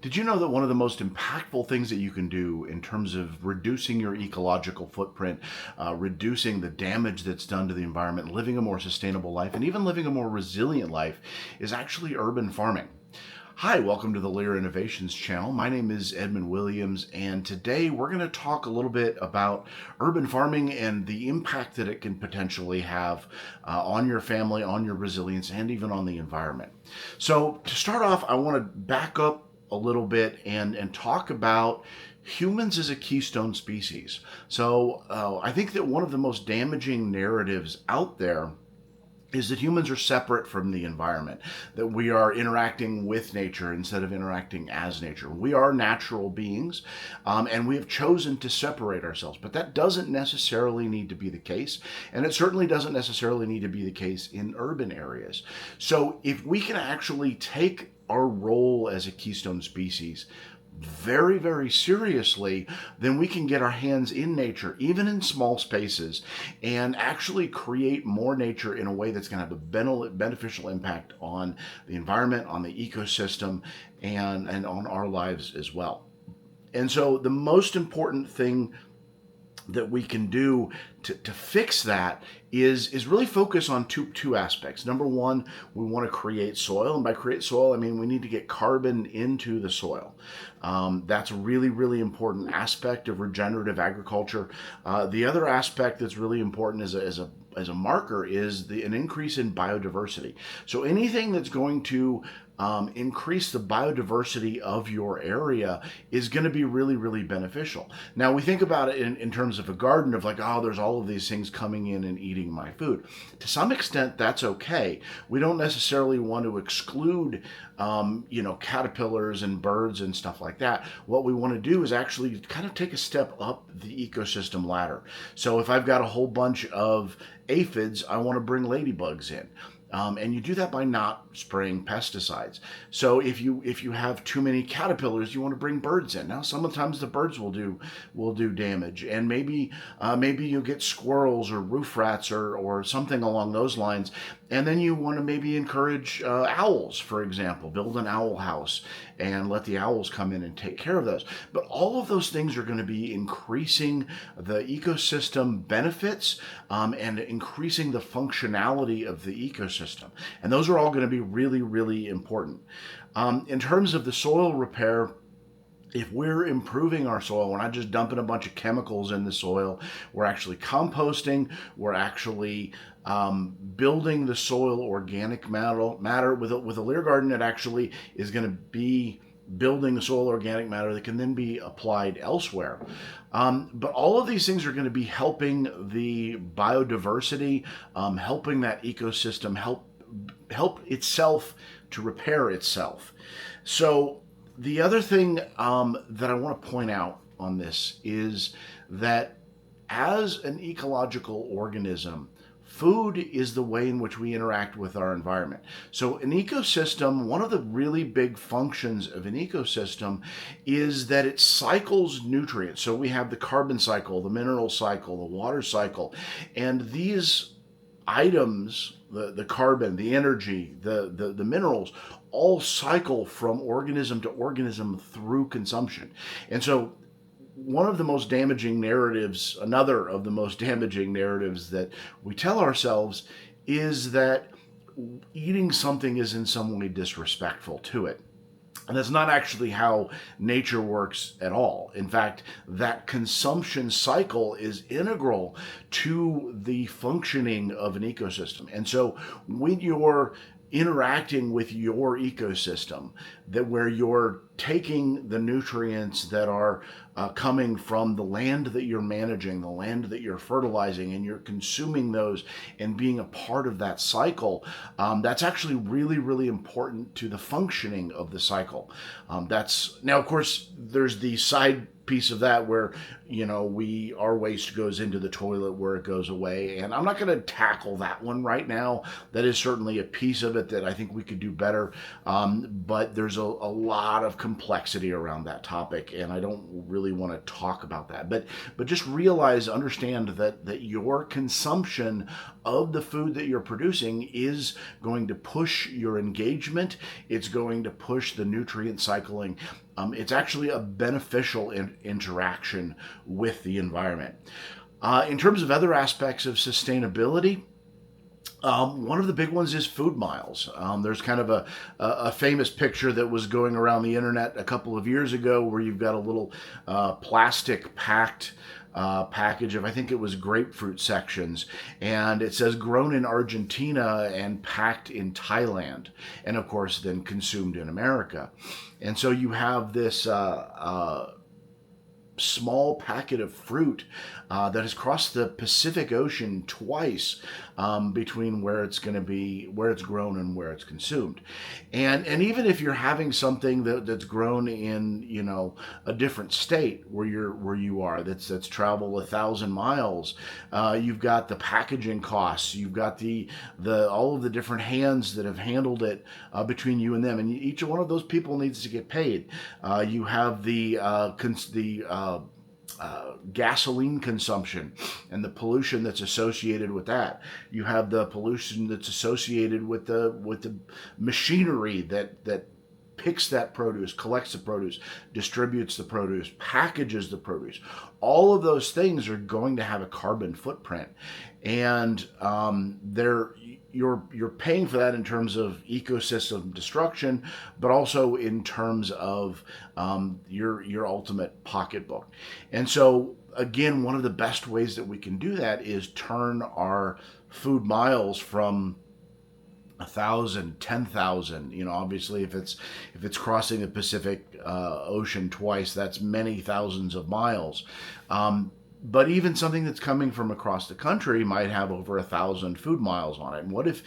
Did you know that one of the most impactful things that you can do in terms of reducing your ecological footprint, reducing the damage that's done to the environment, living a more sustainable life, and even living a more resilient life is actually urban farming? Hi, welcome to the Lear Innovations channel. My name is Edmund Williams, and today we're going to talk a little bit about urban farming and the impact that it can potentially have on your family, on your resilience, and even on the environment. So, to start off, I want to back up a little bit and talk about humans as a keystone species. So, I think that one of the most damaging narratives out there is that humans are separate from the environment, that we are interacting with nature instead of interacting as nature. We are natural beings, and we have chosen to separate ourselves, but that doesn't necessarily need to be the case, and it certainly doesn't necessarily need to be the case in urban areas. So if we can actually take our role as a keystone species very, very seriously, then we can get our hands in nature, even in small spaces, and actually create more nature in a way that's going to have a beneficial impact on the environment, on the ecosystem, and on our lives as well. And so the most important thing that we can do to fix that is really focus on two aspects. Number one, we want to create soil, and by create soil, I mean we need to get carbon into the soil. That's a really, really important aspect of regenerative agriculture. The other aspect that's really important as a marker is an increase in biodiversity. So anything that's going to increase the biodiversity of your area is going to be really, really beneficial. Now, we think about it in terms of a garden of like, oh, there's all of these things coming in and eating my food. To some extent, that's okay. We don't necessarily want to exclude, caterpillars and birds and stuff like that. What we want to do is actually kind of take a step up the ecosystem ladder. So if I've got a whole bunch of aphids, I want to bring ladybugs in. And you do that by not spraying pesticides. So if you have too many caterpillars, you want to bring birds in. Now, sometimes the birds will do damage, and maybe you get squirrels or roof rats or something along those lines. And then you want to maybe encourage owls, for example, build an owl house and let the owls come in and take care of those. But all of those things are going to be increasing the ecosystem benefits and increasing the functionality of the ecosystem. And those are all going to be really, really important. In terms of the soil repair, if we're improving our soil, we're not just dumping a bunch of chemicals in the soil, we're actually composting, we're actually building the soil organic matter. With a Lear garden, it actually is going to be building the soil organic matter that can then be applied elsewhere. But all of these things are going to be helping the biodiversity, helping that ecosystem help itself to repair itself. So the other thing that I want to point out on this is that as an ecological organism, food is the way in which we interact with our environment. So an ecosystem, one of the really big functions of an ecosystem is that it cycles nutrients. So we have the carbon cycle, the mineral cycle, the water cycle, and these items, the carbon, the energy, the minerals, all cycle from organism to organism through consumption. And so another of the most damaging narratives that we tell ourselves is that eating something is in some way disrespectful to it. And that's not actually how nature works at all. In fact, that consumption cycle is integral to the functioning of an ecosystem. And so when you're interacting with your ecosystem, that where you're taking the nutrients that are coming from the land that you're managing, the land that you're fertilizing, and you're consuming those and being a part of that cycle, that's actually really, really important to the functioning of the cycle. That's now, of course, there's the side piece of that where our waste goes into the toilet where it goes away, and I'm not going to tackle that one right now. That is certainly a piece of it that I think we could do better, but there's a lot of complexity around that topic, and I don't really want to talk about that. But just understand that your consumption of the food that you're producing is going to push your engagement. It's going to push the nutrient cycling, It's actually a beneficial interaction with the environment. In terms of other aspects of sustainability, one of the big ones is food miles. There's kind of a famous picture that was going around the internet a couple of years ago where you've got a little plastic packed package of, I think it was grapefruit sections, and it says grown in Argentina and packed in Thailand, and of course then consumed in America. And so you have this small packet of fruit that has crossed the Pacific Ocean twice, between where it's going to be, where it's grown and where it's consumed. And even if you're having something that's grown in, a different state where you are, that's traveled 1,000 miles, you've got the packaging costs, you've got the all of the different hands that have handled it, between you and them, and each one of those people needs to get paid. You have the gasoline consumption and the pollution that's associated with that. You have the pollution that's associated with the machinery that picks that produce, collects the produce, distributes the produce, packages the produce. All of those things are going to have a carbon footprint, and you're paying for that in terms of ecosystem destruction, but also in terms of your ultimate pocketbook. And so, again, one of the best ways that we can do that is turn our food miles from 1,000, 10,000. Obviously, if it's crossing the Pacific Ocean twice, that's many thousands of miles. But even something that's coming from across the country might have over 1,000 food miles on it. And what if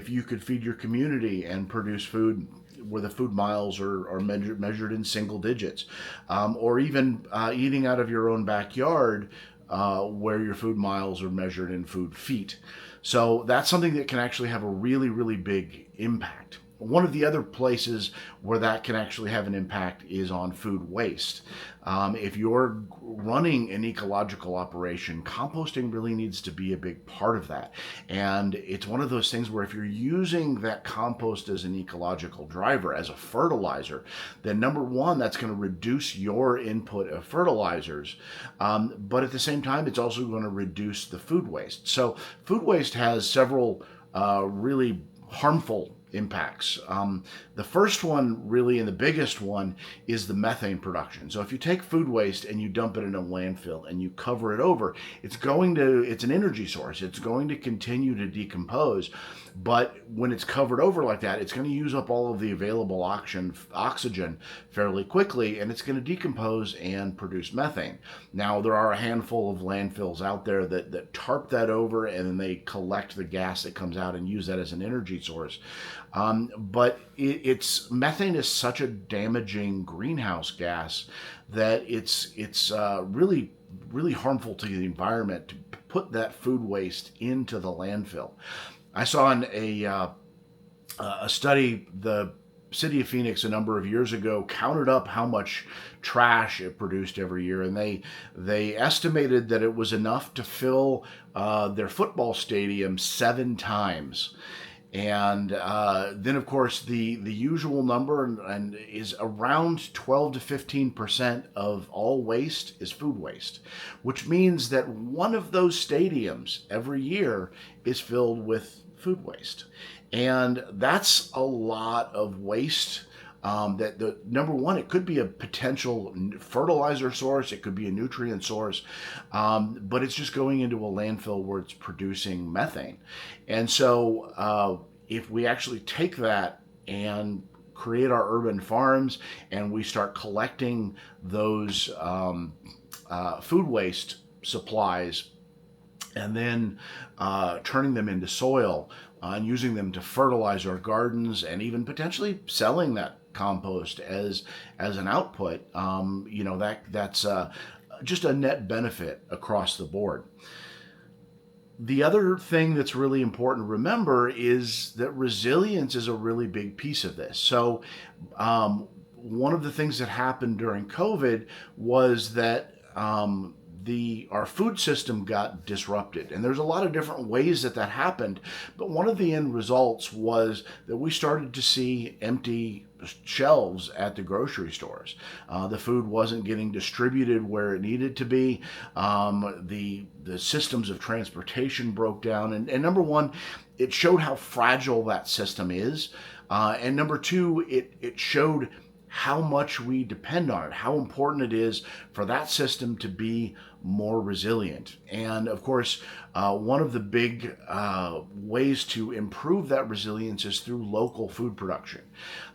you could feed your community and produce food where the food miles are measured in single digits, or even eating out of your own backyard, where your food miles are measured in food feet. So that's something that can actually have a really, really big impact. One of the other places where that can actually have an impact is on food waste. If you're running an ecological operation, composting really needs to be a big part of that. And it's one of those things where if you're using that compost as an ecological driver, as a fertilizer, then number one, that's going to reduce your input of fertilizers. But at the same time, it's also going to reduce the food waste. So food waste has several really harmful impacts. The first one, really, and the biggest one, is the methane production. So if you take food waste and you dump it in a landfill and you cover it over, it's an energy source. It's going to continue to decompose. But when it's covered over like that, it's going to use up all of the available oxygen fairly quickly, and it's going to decompose and produce methane. Now, there are a handful of landfills out there that tarp that over, and then they collect the gas that comes out and use that as an energy source. But methane is such a damaging greenhouse gas that it's really, really harmful to the environment to put that food waste into the landfill. I saw in a study, the city of Phoenix a number of years ago counted up how much trash it produced every year, and they estimated that it was enough to fill their football stadium 7 times. And then, of course, the usual number and is around 12 to 15% of all waste is food waste, which means that one of those stadiums every year is filled with food waste. And that's a lot of waste. Number one, it could be a potential fertilizer source, it could be a nutrient source, but it's just going into a landfill where it's producing methane. And so if we actually take that and create our urban farms and we start collecting those food waste supplies and then turning them into soil and using them to fertilize our gardens and even potentially selling that compost as an output, that's just a net benefit across the board. The other thing that's really important to remember is that resilience is a really big piece of this. So one of the things that happened during COVID was that our food system got disrupted. And there's a lot of different ways that that happened. But one of the end results was that we started to see empty shelves at the grocery stores. The food wasn't getting distributed where it needed to be. The systems of transportation broke down. And number one, it showed how fragile that system is. And number two, it showed how much we depend on it, how important it is for that system to be more resilient. And of course, one of the big ways to improve that resilience is through local food production.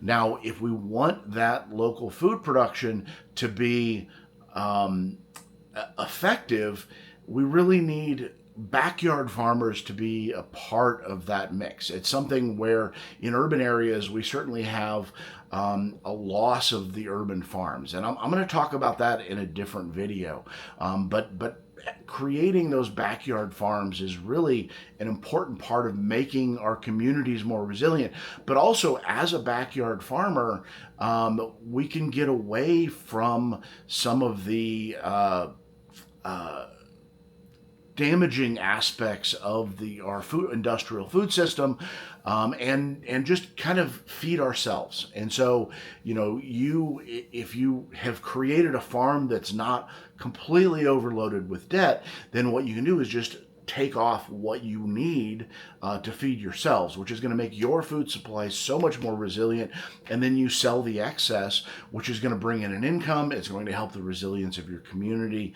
Now, if we want that local food production to be effective, we really need backyard farmers to be a part of that mix. It's something where in urban areas we certainly have a loss of the urban farms, and I'm going to talk about that in a different video. But creating those backyard farms is really an important part of making our communities more resilient. But also, as a backyard farmer, we can get away from some of the damaging aspects of our industrial food system, and just kind of feed ourselves. And so, if you have created a farm that's not completely overloaded with debt, then what you can do is just take off what you need to feed yourselves, which is going to make your food supply so much more resilient. And then you sell the excess, which is going to bring in an income. It's going to help the resilience of your community.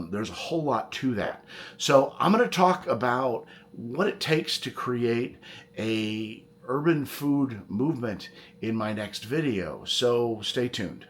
There's a whole lot to that. So I'm going to talk about what it takes to create a urban food movement in my next video. So stay tuned.